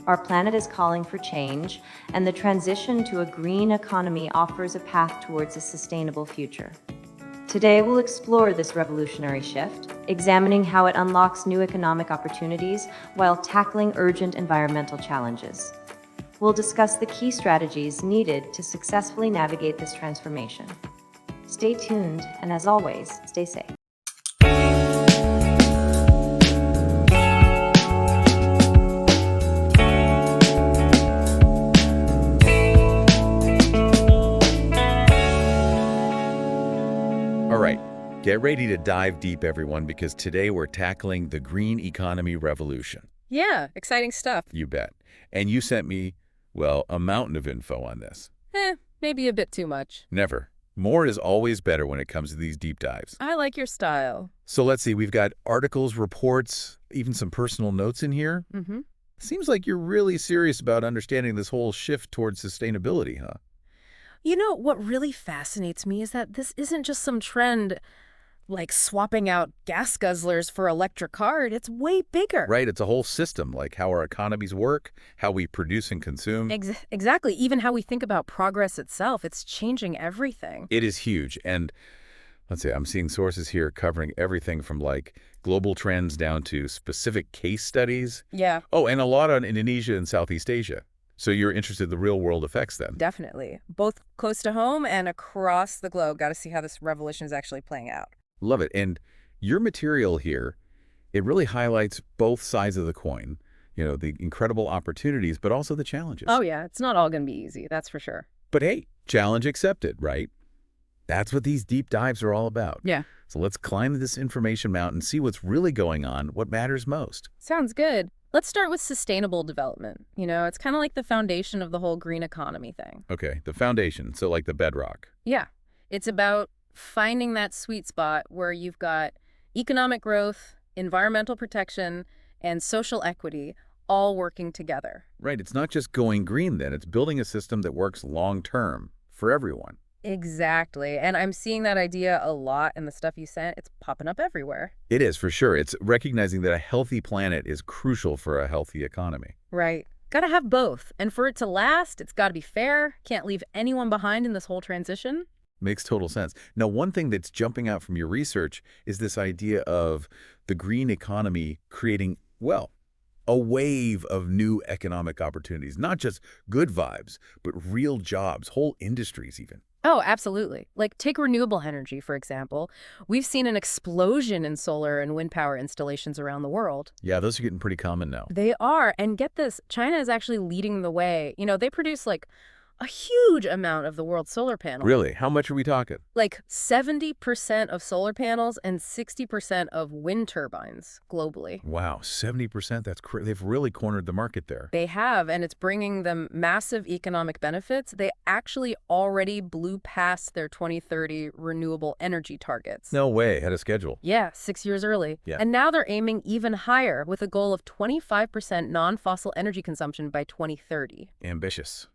Our planet is calling for change, and the transition to a green economy offers a path towards a sustainable future. Today, we'll explore this revolutionary shift, examining how it unlocks new economic opportunities while tackling urgent environmental challenges. We'll discuss the key strategies needed to successfully navigate this transformation. Stay tuned, and as always, stay safe. All right, get ready to dive deep, everyone, because today we're tackling the green economy revolution. Yeah, exciting stuff. You bet. And you sent me, well, a mountain of info on this. Maybe a bit too much. Never. More is always better when it comes to these deep dives. I like your style. So let's see, we've got articles, reports, even some personal notes in here. Mm-hmm. Seems like you're really serious about understanding this whole shift towards sustainability, huh? You know, what really fascinates me is that this isn't just some trend like swapping out gas guzzlers for electric cars. It's way bigger. Right, it's a whole system, like how our economies work, how we produce and consume. Exactly. Even how we think about progress itself. It's changing everything. It is huge. And let's see, I'm seeing sources here covering everything from like global trends down to specific case studies. Yeah. Oh, and a lot on Indonesia and Southeast Asia. So you're interested in the real world effects then? Definitely. Both close to home and across the globe. Got to see how this revolution is actually playing out. Love it. And your material here, it really highlights both sides of the coin, you know, the incredible opportunities, but also the challenges. Oh, yeah. It's not all going to be easy. That's for sure. But hey, challenge accepted, right? That's what these deep dives are all about. Yeah. So let's climb this information mountain, see what's really going on, what matters most. Sounds good. Let's start with sustainable development. You know, it's kind of like the foundation of the whole green economy thing. Okay, the foundation, so like the bedrock. Yeah. It's about finding that sweet spot where you've got economic growth, environmental protection, and social equity all working together. Right, it's not just going green then, it's building a system that works long-term for everyone. Exactly. And I'm seeing that idea a lot in the stuff you sent. It's popping up everywhere. It is, for sure. It's recognizing that a healthy planet is crucial for a healthy economy. Right. Got to have both. And for it to last, it's got to be fair. Can't leave anyone behind in this whole transition. Makes total sense. Now, one thing that's jumping out from your research is this idea of the green economy creating, well, a wave of new economic opportunities, not just good vibes, but real jobs, whole industries even. Oh, absolutely. Like take renewable energy, for example. We've seen an explosion in solar and wind power installations around the world. Yeah, those are getting pretty common now. They are. And get this, China is actually leading the way. You know, they produce like a huge amount of the world's solar panels. Really? How much are we talking? Like 70% of solar panels and 60% of wind turbines globally. Wow, 70%? They've really cornered the market there. They have, and it's bringing them massive economic benefits. They actually already blew past their 2030 renewable energy targets. No way, ahead of schedule. Yeah, 6 years early. Yeah. And now they're aiming even higher with a goal of 25% non-fossil energy consumption by 2030. Ambitious.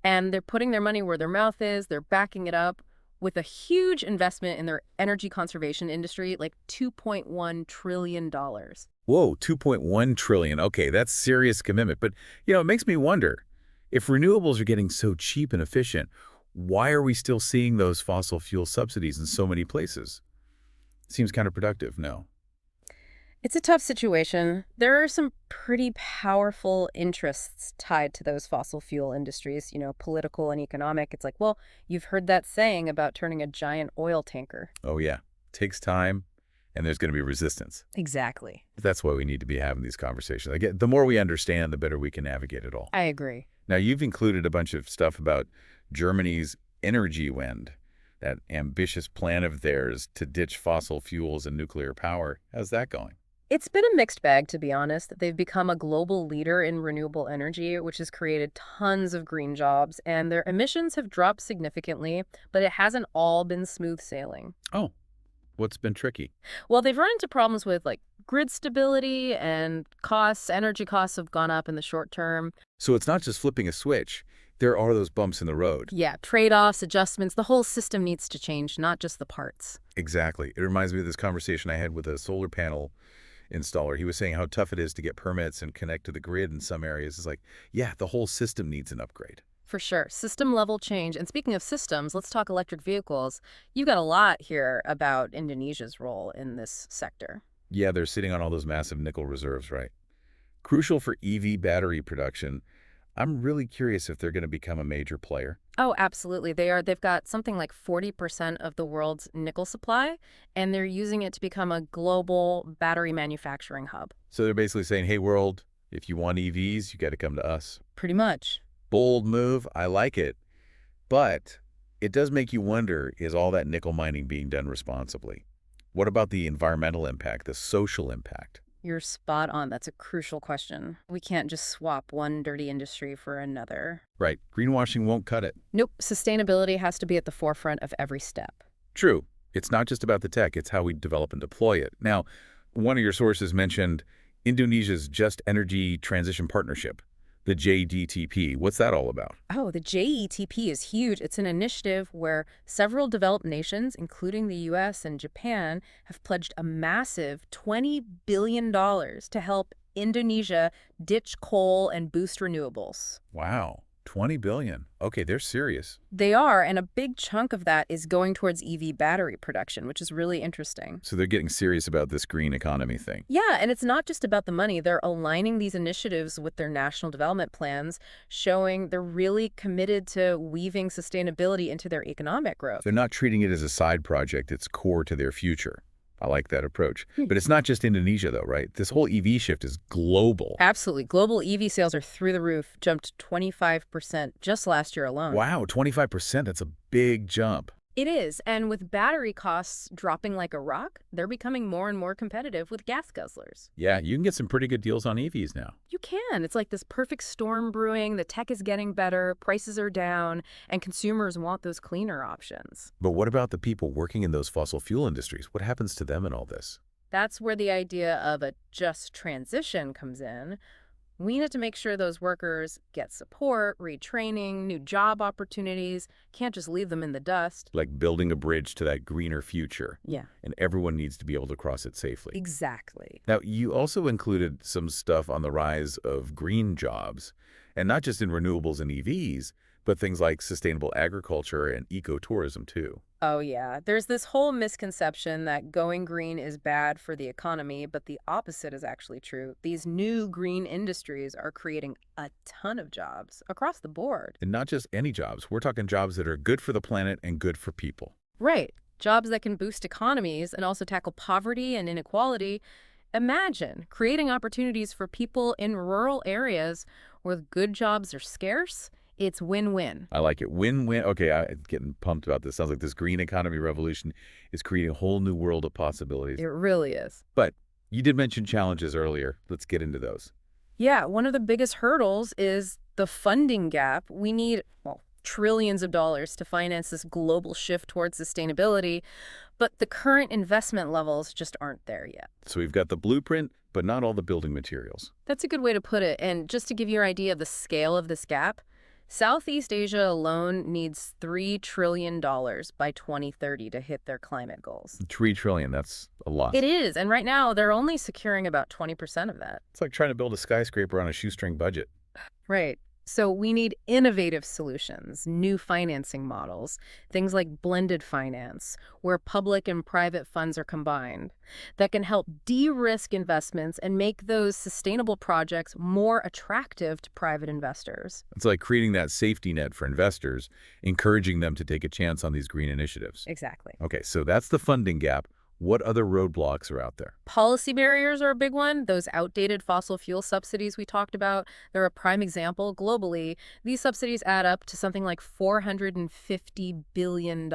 And they're putting their money where their mouth is. They're backing it up with a huge investment in their energy conservation industry, like $2.1 trillion. Whoa, 2.1 trillion. Okay, that's serious commitment. But, you know, it makes me wonder, if renewables are getting so cheap and efficient, why are we still seeing those fossil fuel subsidies in so many places? Seems counterproductive, no? It's a tough situation. There are some pretty powerful interests tied to those fossil fuel industries, you know, political and economic. It's like, well, you've heard that saying about turning a giant oil tanker. Oh, yeah. Takes time, and there's going to be resistance. Exactly. That's why we need to be having these conversations. Again, the more we understand, the better we can navigate it all. I agree. Now, you've included a bunch of stuff about Germany's energy wind, that ambitious plan of theirs to ditch fossil fuels and nuclear power. How's that going? It's been a mixed bag, to be honest. They've become a global leader in renewable energy, which has created tons of green jobs, and their emissions have dropped significantly, but it hasn't all been smooth sailing. Oh, what's been tricky? Well, they've run into problems with like grid stability and costs. Energy costs have gone up in the short term. So it's not just flipping a switch. There are those bumps in the road. Yeah, trade-offs, adjustments. The whole system needs to change, not just the parts. Exactly. It reminds me of this conversation I had with a solar panel installer. He was saying how tough it is to get permits and connect to the grid in some areas. It's like, yeah, the whole system needs an upgrade. For sure. System level change. And speaking of systems, let's talk electric vehicles. You've got a lot here about Indonesia's role in this sector. Yeah, they're sitting on all those massive nickel reserves, right? Crucial for EV battery production. I'm really curious if they're going to become a major player. Oh, absolutely. They are. They've got something like 40% of the world's nickel supply, and they're using it to become a global battery manufacturing hub. So they're basically saying, hey, world, if you want EVs, you got to come to us. Pretty much. Bold move. I like it. But it does make you wonder, is all that nickel mining being done responsibly? What about the environmental impact, the social impact? You're spot on. That's a crucial question. We can't just swap one dirty industry for another. Right. Greenwashing won't cut it. Nope. Sustainability has to be at the forefront of every step. True. It's not just about the tech. It's how we develop and deploy it. Now, one of your sources mentioned Indonesia's Just Energy Transition Partnership, the JDTP. What's that all about? Oh, the JETP is huge. It's an initiative where several developed nations, including the U.S. and Japan, have pledged a massive $20 billion to help Indonesia ditch coal and boost renewables. Wow. 20 billion. Okay, they're serious. They are, and a big chunk of that is going towards EV battery production, which is really interesting. So they're getting serious about this green economy thing. Yeah, and it's not just about the money. They're aligning these initiatives with their national development plans, showing they're really committed to weaving sustainability into their economic growth. They're not treating it as a side project. It's core to their future. I like that approach. But it's not just Indonesia, though, right? This whole EV shift is global. Absolutely. Global EV sales are through the roof, jumped 25% just last year alone. Wow, 25%. That's a big jump. It is, and with battery costs dropping like a rock, they're becoming more and more competitive with gas guzzlers. Yeah, you can get some pretty good deals on EVs now. You can. It's like this perfect storm brewing. The tech is getting better, prices are down, and consumers want those cleaner options. But what about the people working in those fossil fuel industries? What happens to them in all this? That's where the idea of a just transition comes in. We need to make sure those workers get support, retraining, new job opportunities. Can't just leave them in the dust. Like building a bridge to that greener future. Yeah. And everyone needs to be able to cross it safely. Exactly. Now, you also included some stuff on the rise of green jobs, and not just in renewables and EVs, but things like sustainable agriculture and ecotourism too. Oh, yeah. There's this whole misconception that going green is bad for the economy, but the opposite is actually true. These new green industries are creating a ton of jobs across the board. And not just any jobs. We're talking jobs that are good for the planet and good for people. Right. Jobs that can boost economies and also tackle poverty and inequality. Imagine creating opportunities for people in rural areas where good jobs are scarce. It's win-win. I like it. Win-win. Okay, I'm getting pumped about this. Sounds like this green economy revolution is creating a whole new world of possibilities. It really is. But you did mention challenges earlier. Let's get into those. Yeah, one of the biggest hurdles is the funding gap. We need, well, trillions of dollars to finance this global shift towards sustainability, but the current investment levels just aren't there yet. So we've got the blueprint, but not all the building materials. That's a good way to put it. And just to give you an idea of the scale of this gap, Southeast Asia alone needs $3 trillion by 2030 to hit their climate goals. 3 trillion, that's a lot. It is, and right now they're only securing about 20% of that. It's like trying to build a skyscraper on a shoestring budget. Right. So we need innovative solutions, new financing models, things like blended finance, where public and private funds are combined, that can help de-risk investments and make those sustainable projects more attractive to private investors. It's like creating that safety net for investors, encouraging them to take a chance on these green initiatives. Exactly. Okay, so that's the funding gap. What other roadblocks are out there? Policy barriers are a big one. Those outdated fossil fuel subsidies we talked about, they're a prime example. Globally, these subsidies add up to something like $450 billion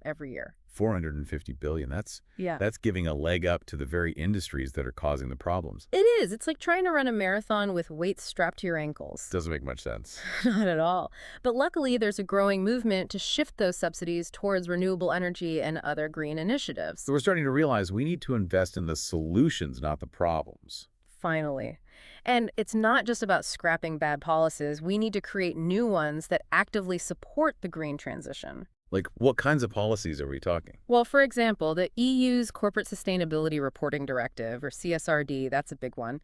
every year. 450 billion. That's giving a leg up to the very industries that are causing the problems. It is. It's like trying to run a marathon with weights strapped to your ankles. Doesn't make much sense. Not at all. But luckily, there's a growing movement to shift those subsidies towards renewable energy and other green initiatives. So we're starting to realize we need to invest in the solutions, not the problems. Finally. And it's not just about scrapping bad policies. We need to create new ones that actively support the green transition. Like, what kinds of policies are we talking? Well, for example, the EU's Corporate Sustainability Reporting Directive, or CSRD, that's a big one.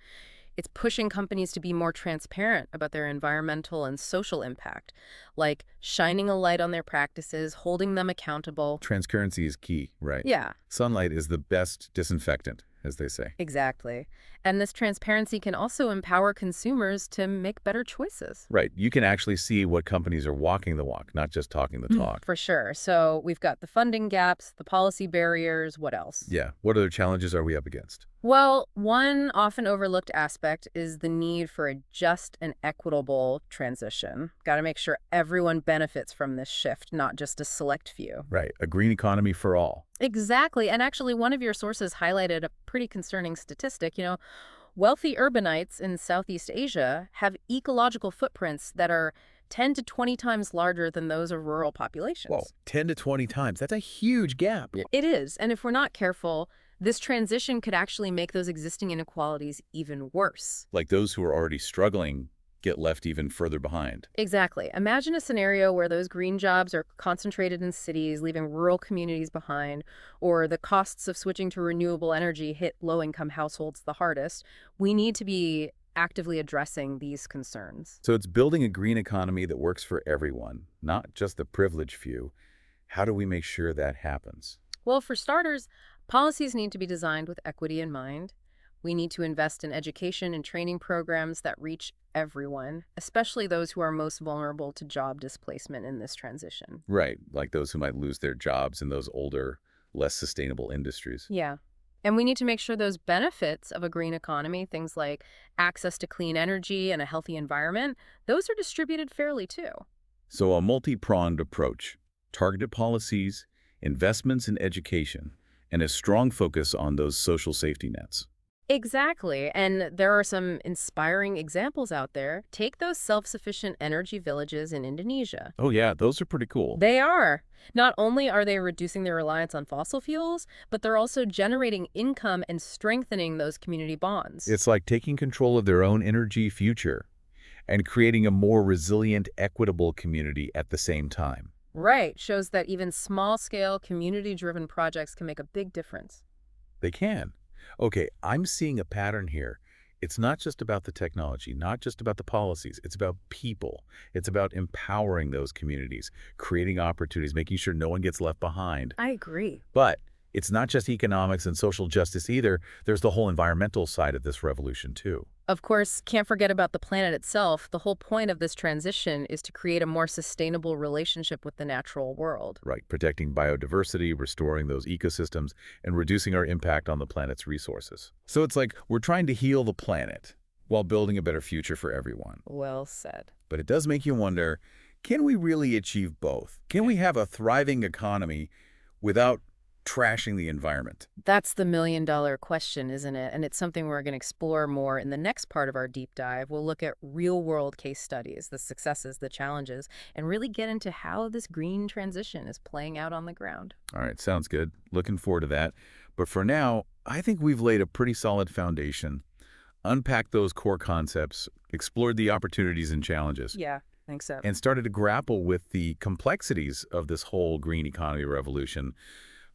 It's pushing companies to be more transparent about their environmental and social impact, like shining a light on their practices, holding them accountable. Transparency is key, right? Yeah, Sunlight is the best disinfectant, as they say. exactly. And this transparency can also empower consumers to make better choices. Right. You can actually see what companies are walking the walk, not just talking the talk. For sure. So we've got the funding gaps, the policy barriers, what else? Yeah. What other challenges are we up against? Well, one often overlooked aspect is the need for a just and equitable transition. Got to make sure everyone benefits from this shift, not just a select few. Right. A green economy for all. Exactly. And actually, one of your sources highlighted a pretty concerning statistic. Wealthy urbanites in Southeast Asia have ecological footprints that are 10 to 20 times larger than those of rural populations. Whoa, 10 to 20 times. That's a huge gap. It is. And if we're not careful, this transition could actually make those existing inequalities even worse. Like those who are already struggling get left even further behind. Exactly. Imagine a scenario where those green jobs are concentrated in cities, leaving rural communities behind, or the costs of switching to renewable energy hit low-income households the hardest. We need to be actively addressing these concerns. So it's building a green economy that works for everyone, not just the privileged few. How do we make sure that happens? Well, for starters, policies need to be designed with equity in mind. We need to invest in education and training programs that reach everyone, especially those who are most vulnerable to job displacement in this transition. Right, like those who might lose their jobs in those older, less sustainable industries. Yeah. And we need to make sure those benefits of a green economy, things like access to clean energy and a healthy environment, those are distributed fairly too. So a multi-pronged approach, targeted policies, investments in education, and a strong focus on those social safety nets. Exactly. And there are some inspiring examples out there. Take those self-sufficient energy villages in Indonesia. Oh yeah, those are pretty cool. They are. Not only are they reducing their reliance on fossil fuels, but they're also generating income and strengthening those community bonds. It's like taking control of their own energy future and creating a more resilient, equitable community at the same time. Right. Shows that even small-scale, community-driven projects can make a big difference. They can. Okay, I'm seeing a pattern here. It's not just about the technology, not just about the policies. It's about people. It's about empowering those communities, creating opportunities, making sure no one gets left behind. I agree. But it's not just economics and social justice either. There's the whole environmental side of this revolution too. Of course, can't forget about the planet itself. The whole point of this transition is to create a more sustainable relationship with the natural world. Right, protecting biodiversity, restoring those ecosystems, and reducing our impact on the planet's resources. So it's like we're trying to heal the planet while building a better future for everyone. Well said. But it does make you wonder, can we really achieve both? Can we have a thriving economy without trashing the environment? That's the million-dollar question, isn't it? And it's something we're going to explore more in the next part of our deep dive. We'll look at real-world case studies, the successes, the challenges, and really get into how this green transition is playing out on the ground. All right, sounds good. Looking forward to that. But for now, I think we've laid a pretty solid foundation, unpacked those core concepts, explored the opportunities and challenges, Yeah, I think so. and started to grapple with the complexities of this whole green economy revolution.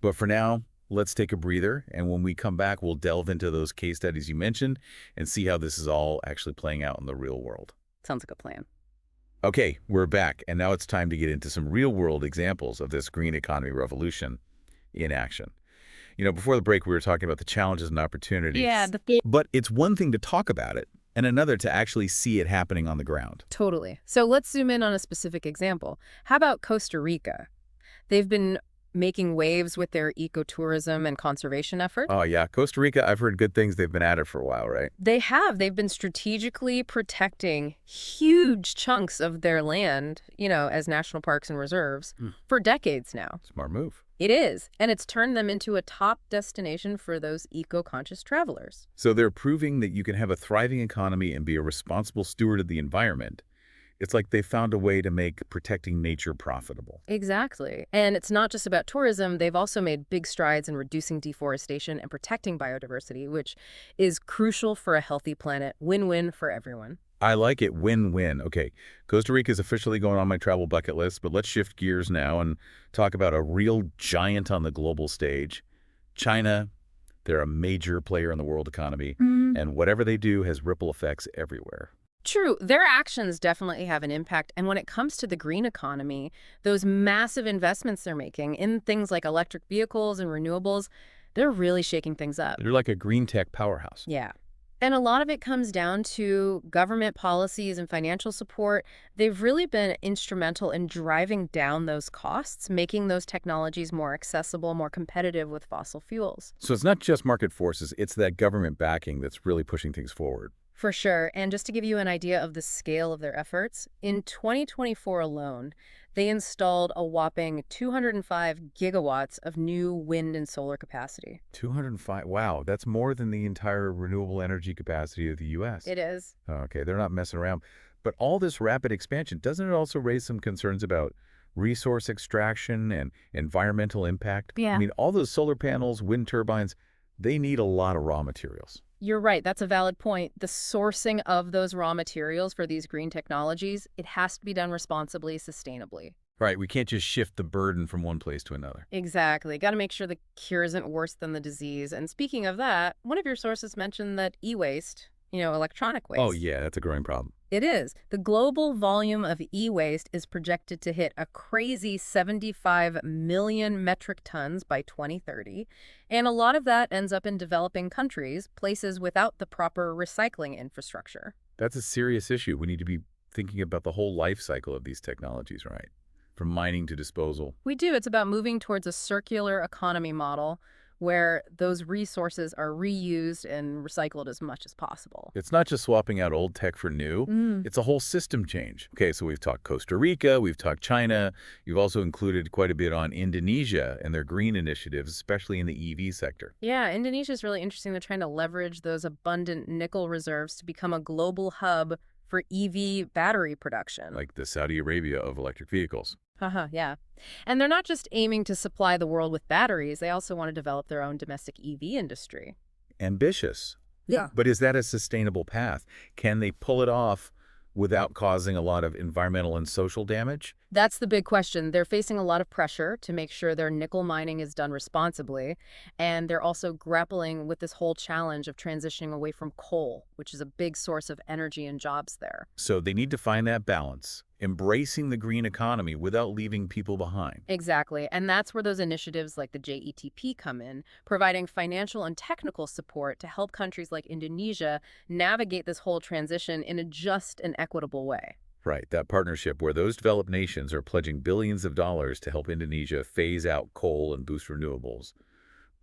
But for now, let's take a breather, and when we come back, we'll delve into those case studies you mentioned and see how this is all actually playing out in the real world. Sounds like a plan. Okay, we're back, and now it's time to get into some real-world examples of this green economy revolution in action. Before the break, we were talking about the challenges and opportunities. Yeah, But it's one thing to talk about it, and another to actually see it happening on the ground. totally. So let's zoom in on a specific example. How about Costa Rica? They've been making waves with their ecotourism and conservation efforts. Oh, yeah. Costa Rica, I've heard good things. They've been at it for a while, right? They have. They've been strategically protecting huge chunks of their land, as national parks and reserves for decades now. Smart move. It is. And it's turned them into a top destination for those eco-conscious travelers. So they're proving that you can have a thriving economy and be a responsible steward of the environment. It's like they found a way to make protecting nature profitable. Exactly. And it's not just about tourism. They've also made big strides in reducing deforestation and protecting biodiversity, which is crucial for a healthy planet. Win-win for everyone. I like it. Win-win. Okay, Costa Rica is officially going on my travel bucket list, but let's shift gears now and talk about a real giant on the global stage. China, they're a major player in the world economy, and whatever they do has ripple effects everywhere. True, their actions definitely have an impact. And when it comes to the green economy, those massive investments they're making in things like electric vehicles and renewables, they're really shaking things up. They're like a green tech powerhouse. Yeah. And a lot of it comes down to government policies and financial support. They've really been instrumental in driving down those costs, making those technologies more accessible, more competitive with fossil fuels. So it's not just market forces, it's that government backing that's really pushing things forward. For sure. And just to give you an idea of the scale of their efforts, in 2024 alone, they installed a whopping 205 gigawatts of new wind and solar capacity. 205. Wow, that's more than the entire renewable energy capacity of the U.S. It is. Okay, they're not messing around. But all this rapid expansion, doesn't it also raise some concerns about resource extraction and environmental impact? Yeah. I mean, all those solar panels, wind turbines, they need a lot of raw materials. You're right. That's a valid point. The sourcing of those raw materials for these green technologies, it has to be done responsibly, sustainably. Right, we can't just shift the burden from one place to another. Exactly. Got to make sure the cure isn't worse than the disease. And speaking of that, one of your sources mentioned that e-waste, electronic waste. Oh, yeah, that's a growing problem. It is. The global volume of e-waste is projected to hit a crazy 75 million metric tons by 2030. And a lot of that ends up in developing countries, places without the proper recycling infrastructure. That's a serious issue. We need to be thinking about the whole life cycle of these technologies, right? From mining to disposal. We do. It's about moving towards a circular economy model where those resources are reused and recycled as much as possible. It's not just swapping out old tech for new. It's a whole system change. Okay, so we've talked Costa Rica, we've talked China. You've also included quite a bit on Indonesia and their green initiatives, especially in the EV sector. Yeah, Indonesia is really interesting. They're trying to leverage those abundant nickel reserves to become a global hub for EV battery production. Like the Saudi Arabia of electric vehicles. Yeah. And they're not just aiming to supply the world with batteries, they also want to develop their own domestic EV industry. Ambitious. Yeah. But is that a sustainable path? Can they pull it off without causing a lot of environmental and social damage? That's the big question. They're facing a lot of pressure to make sure their nickel mining is done responsibly, and they're also grappling with this whole challenge of transitioning away from coal, which is a big source of energy and jobs there. So they need to find that balance, embracing the green economy without leaving people behind. Exactly, and that's where those initiatives like the JETP come in, providing financial and technical support to help countries like Indonesia navigate this whole transition in a just and equitable way. Right, that partnership where those developed nations are pledging billions of dollars to help Indonesia phase out coal and boost renewables.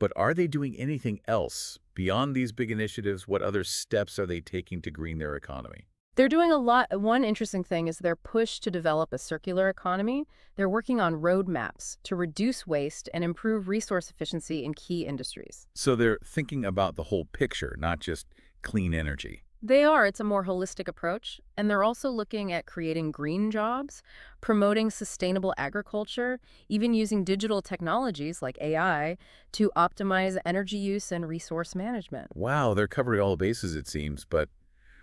But are they doing anything else beyond these big initiatives? What other steps are they taking to green their economy? They're doing a lot. One interesting thing is their push to develop a circular economy. They're working on roadmaps to reduce waste and improve resource efficiency in key industries. So they're thinking about the whole picture, not just clean energy. They are. It's a more holistic approach. And they're also looking at creating green jobs, promoting sustainable agriculture, even using digital technologies like AI to optimize energy use and resource management. Wow, they're covering all the bases, it seems, but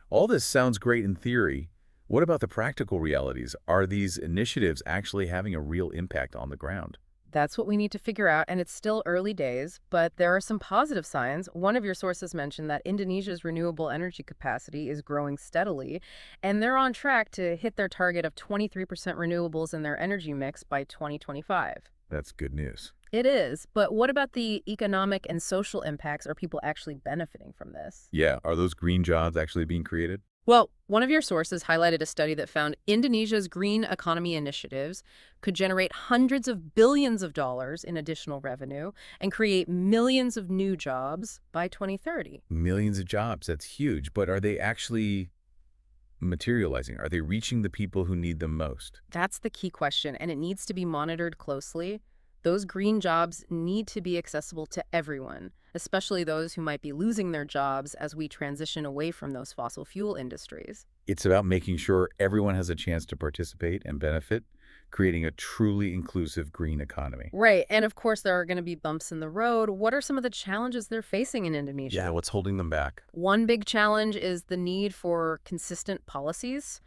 all this sounds great in theory. What about the practical realities? Are these initiatives actually having a real impact on the ground? That's what we need to figure out, and it's still early days, but there are some positive signs. One of your sources mentioned that Indonesia's renewable energy capacity is growing steadily, and they're on track to hit their target of 23% renewables in their energy mix by 2025. That's good news. It is, but what about the economic and social impacts? Are people actually benefiting from this? Yeah, are those green jobs actually being created? Well, one of your sources highlighted a study that found Indonesia's green economy initiatives could generate hundreds of billions of dollars in additional revenue and create millions of new jobs by 2030. Millions of jobs, that's huge. But are they actually materializing? Are they reaching the people who need them most? That's the key question, and it needs to be monitored closely. Those green jobs need to be accessible to everyone, especially those who might be losing their jobs as we transition away from those fossil fuel industries. It's about making sure everyone has a chance to participate and benefit, creating a truly inclusive green economy. Right. And of course, there are going to be bumps in the road. What are some of the challenges they're facing in Indonesia? Yeah, what's holding them back? One big challenge is the need for consistent policies,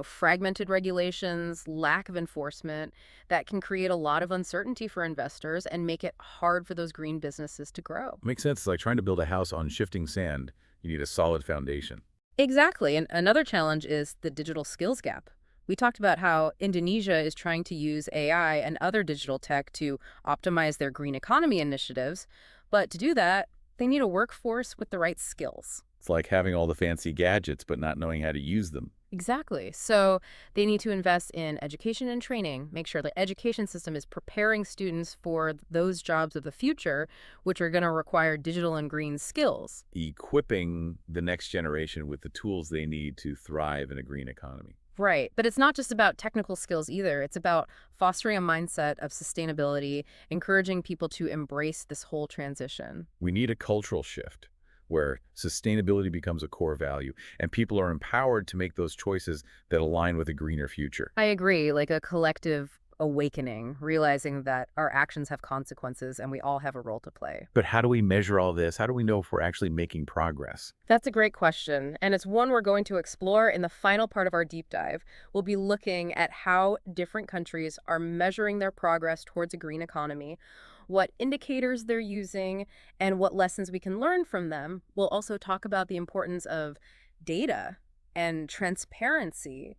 fragmented regulations, lack of enforcement that can create a lot of uncertainty for investors and make it hard for those green businesses to grow. Makes sense. It's like trying to build a house on shifting sand. You need a solid foundation. Exactly. And another challenge is the digital skills gap. We talked about how Indonesia is trying to use AI and other digital tech to optimize their green economy initiatives. But to do that, they need a workforce with the right skills. It's like having all the fancy gadgets but not knowing how to use them. Exactly. So they need to invest in education and training, make sure the education system is preparing students for those jobs of the future, which are going to require digital and green skills. Equipping the next generation with the tools they need to thrive in a green economy. Right. But it's not just about technical skills either. It's about fostering a mindset of sustainability, encouraging people to embrace this whole transition. We need a cultural shift where sustainability becomes a core value and people are empowered to make those choices that align with a greener future. I agree, like a collective awakening, realizing that our actions have consequences and we all have a role to play. But how do we measure all this? How do we know if we're actually making progress? That's a great question, and it's one we're going to explore in the final part of our deep dive. We'll be looking at how different countries are measuring their progress towards a green economy, what indicators they're using, and what lessons we can learn from them. We'll also talk about the importance of data and transparency,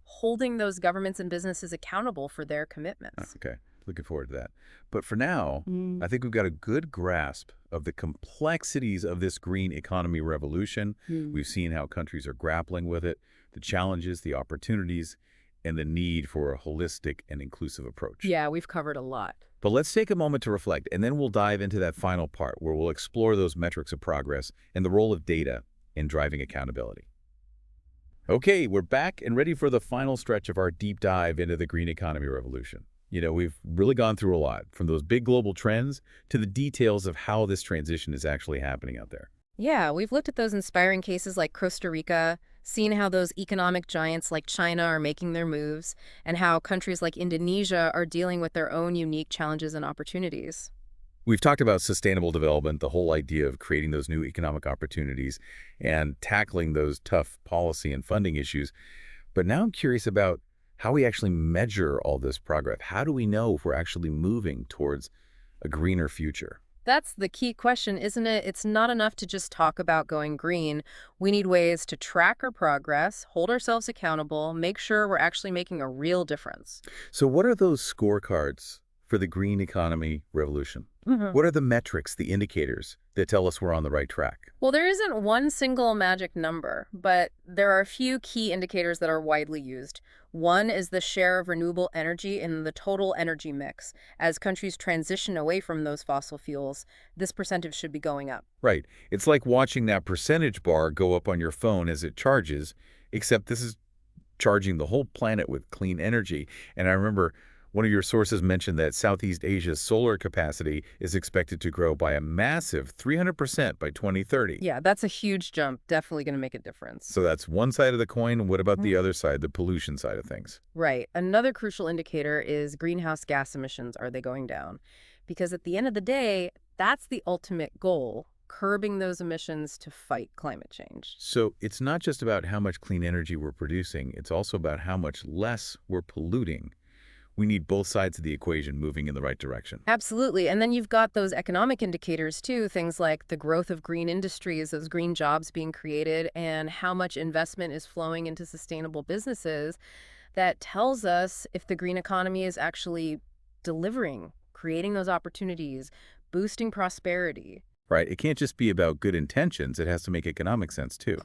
holding those governments and businesses accountable for their commitments. Okay, looking forward to that. But for now, I think we've got a good grasp of the complexities of this green economy revolution. We've seen how countries are grappling with it, the challenges, the opportunities, and the need for a holistic and inclusive approach. Yeah, we've covered a lot. But let's take a moment to reflect, and then we'll dive into that final part where we'll explore those metrics of progress and the role of data in driving accountability. Okay, we're back and ready for the final stretch of our deep dive into the green economy revolution. We've really gone through a lot, from those big global trends to the details of how this transition is actually happening out there. Yeah, we've looked at those inspiring cases like Costa Rica, seen how those economic giants like China are making their moves, and how countries like Indonesia are dealing with their own unique challenges and opportunities. We've talked about sustainable development, the whole idea of creating those new economic opportunities and tackling those tough policy and funding issues. But now I'm curious about how we actually measure all this progress. How do we know if we're actually moving towards a greener future? That's the key question, isn't it? It's not enough to just talk about going green. We need ways to track our progress, hold ourselves accountable, make sure we're actually making a real difference. So what are those scorecards for the green economy revolution? What are the metrics, the indicators that tell us we're on the right track? Well, there isn't one single magic number, but there are a few key indicators that are widely used. One is the share of renewable energy in the total energy mix. As countries transition away from those fossil fuels, this percentage should be going up. Right. It's like watching that percentage bar go up on your phone as it charges, except this is charging the whole planet with clean energy. And I remember one of your sources mentioned that Southeast Asia's solar capacity is expected to grow by a massive 300% by 2030. Yeah, that's a huge jump. Definitely going to make a difference. So that's one side of the coin. What about the other side, the pollution side of things? Right. Another crucial indicator is greenhouse gas emissions. Are they going down? Because at the end of the day, that's the ultimate goal, curbing those emissions to fight climate change. So it's not just about how much clean energy we're producing. It's also about how much less we're polluting. We need both sides of the equation moving in the right direction. Absolutely. And then you've got those economic indicators, too, things like the growth of green industries, those green jobs being created, and how much investment is flowing into sustainable businesses. That tells us if the green economy is actually delivering, creating those opportunities, boosting prosperity. Right. It can't just be about good intentions. It has to make economic sense, too.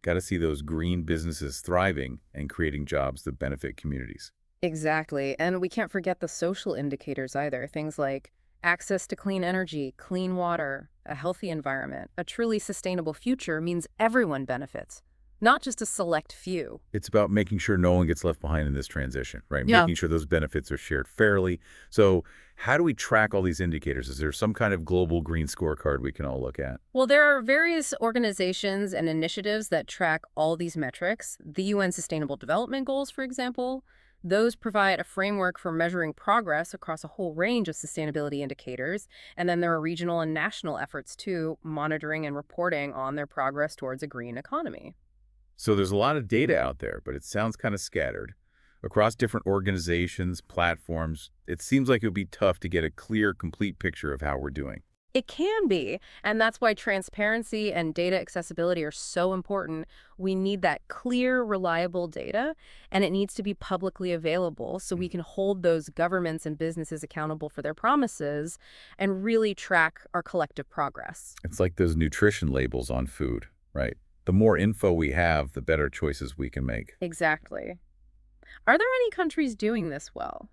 Got to see those green businesses thriving and creating jobs that benefit communities. Exactly. And we can't forget the social indicators either. Things like access to clean energy, clean water, a healthy environment. A truly sustainable future means everyone benefits, not just a select few. It's about making sure no one gets left behind in this transition, right? Yeah. Making sure those benefits are shared fairly. So how do we track all these indicators? Is there some kind of global green scorecard we can all look at? Well, there are various organizations and initiatives that track all these metrics. The UN Sustainable Development Goals, for example, Those provide a framework for measuring progress across a whole range of sustainability indicators. And then there are regional and national efforts too, monitoring and reporting on their progress towards a green economy. So there's a lot of data out there, but it sounds kind of scattered. Across different organizations, platforms, it seems like it would be tough to get a clear, complete picture of how we're doing. It can be, and that's why transparency and data accessibility are so important. We need that clear, reliable data, and it needs to be publicly available so we can hold those governments and businesses accountable for their promises and really track our collective progress. It's like those nutrition labels on food, right? The more info we have, the better choices we can make. Exactly. Are there any countries doing this well?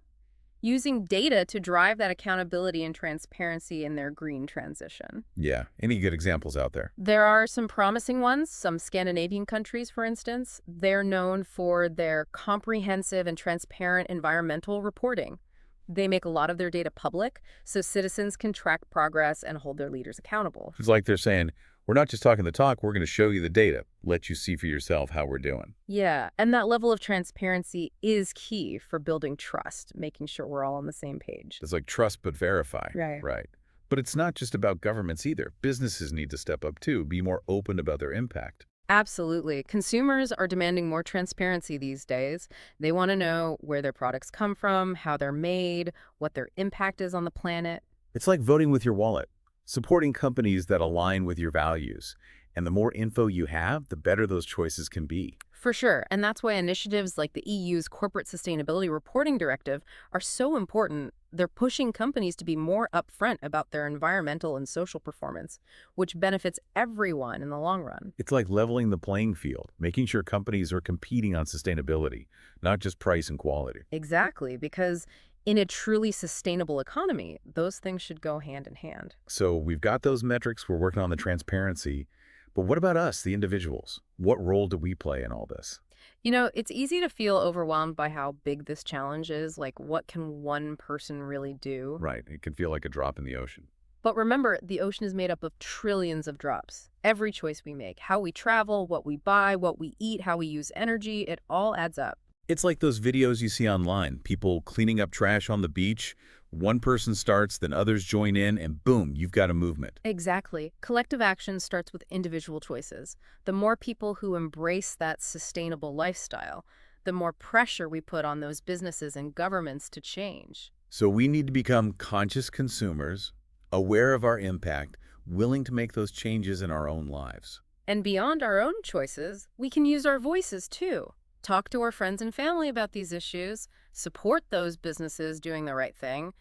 Using data to drive that accountability and transparency in their green transition? Yeah. Any good examples out there? There are some promising ones. Some Scandinavian countries, for instance, they're known for their comprehensive and transparent environmental reporting. They make a lot of their data public so citizens can track progress and hold their leaders accountable. It's like they're saying, we're not just talking the talk, we're going to show you the data, let you see for yourself how we're doing. Yeah, and that level of transparency is key for building trust, making sure we're all on the same page. It's like trust but verify. Right. Right. But it's not just about governments either. Businesses need to step up too, be more open about their impact. Absolutely. Consumers are demanding more transparency these days. They want to know where their products come from, how they're made, what their impact is on the planet. It's like voting with your wallet, supporting companies that align with your values. And the more info you have, the better those choices can be. For sure. And that's why initiatives like the EU's Corporate Sustainability Reporting Directive are so important. They're pushing companies to be more upfront about their environmental and social performance, which benefits everyone in the long run. It's like leveling the playing field, making sure companies are competing on sustainability, not just price and quality. Exactly, because in a truly sustainable economy, those things should go hand in hand. So we've got those metrics, we're working on the transparency. But what about us, the individuals? What role do we play in all this? You know, it's easy to feel overwhelmed by how big this challenge is. Like, what can one person really do? Right. It can feel like a drop in the ocean. But remember, the ocean is made up of trillions of drops. Every choice we make, how we travel, what we buy, what we eat, how we use energy, it all adds up. It's like those videos you see online, people cleaning up trash on the beach. One person starts, then others join in, and boom, you've got a movement. Exactly. Collective action starts with individual choices. The more people who embrace that sustainable lifestyle, the more pressure we put on those businesses and governments to change. So we need to become conscious consumers, aware of our impact, willing to make those changes in our own lives. And beyond our own choices, we can use our voices too. Talk to our friends and family about these issues, support those businesses doing the right thing,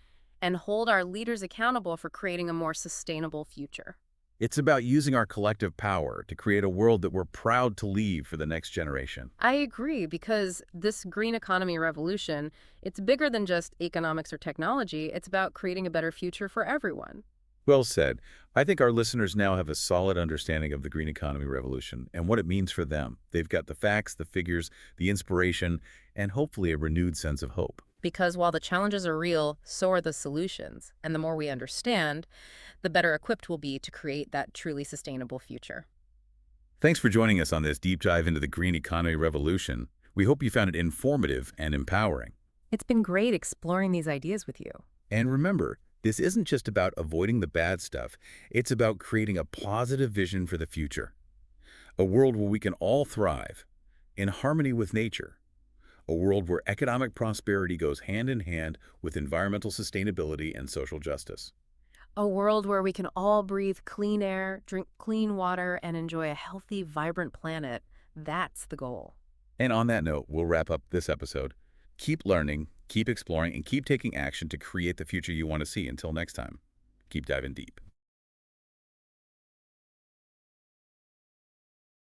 and hold our leaders accountable for creating a more sustainable future. It's about using our collective power to create a world that we're proud to leave for the next generation. I agree, because this green economy revolution, it's bigger than just economics or technology. It's about creating a better future for everyone. Well said. I think our listeners now have a solid understanding of the green economy revolution and what it means for them. They've got the facts, the figures, the inspiration, and hopefully a renewed sense of hope. Because while the challenges are real, so are the solutions. And the more we understand, the better equipped we'll be to create that truly sustainable future. Thanks for joining us on this deep dive into the green economy revolution. We hope you found it informative and empowering. It's been great exploring these ideas with you. And remember, this isn't just about avoiding the bad stuff. It's about creating a positive vision for the future. A world where we can all thrive, in harmony with nature. A world where economic prosperity goes hand in hand with environmental sustainability and social justice. A world where we can all breathe clean air, drink clean water, and enjoy a healthy, vibrant planet. That's the goal. And on that note, we'll wrap up this episode. Keep learning, keep exploring, and keep taking action to create the future you want to see. Until next time, keep diving deep.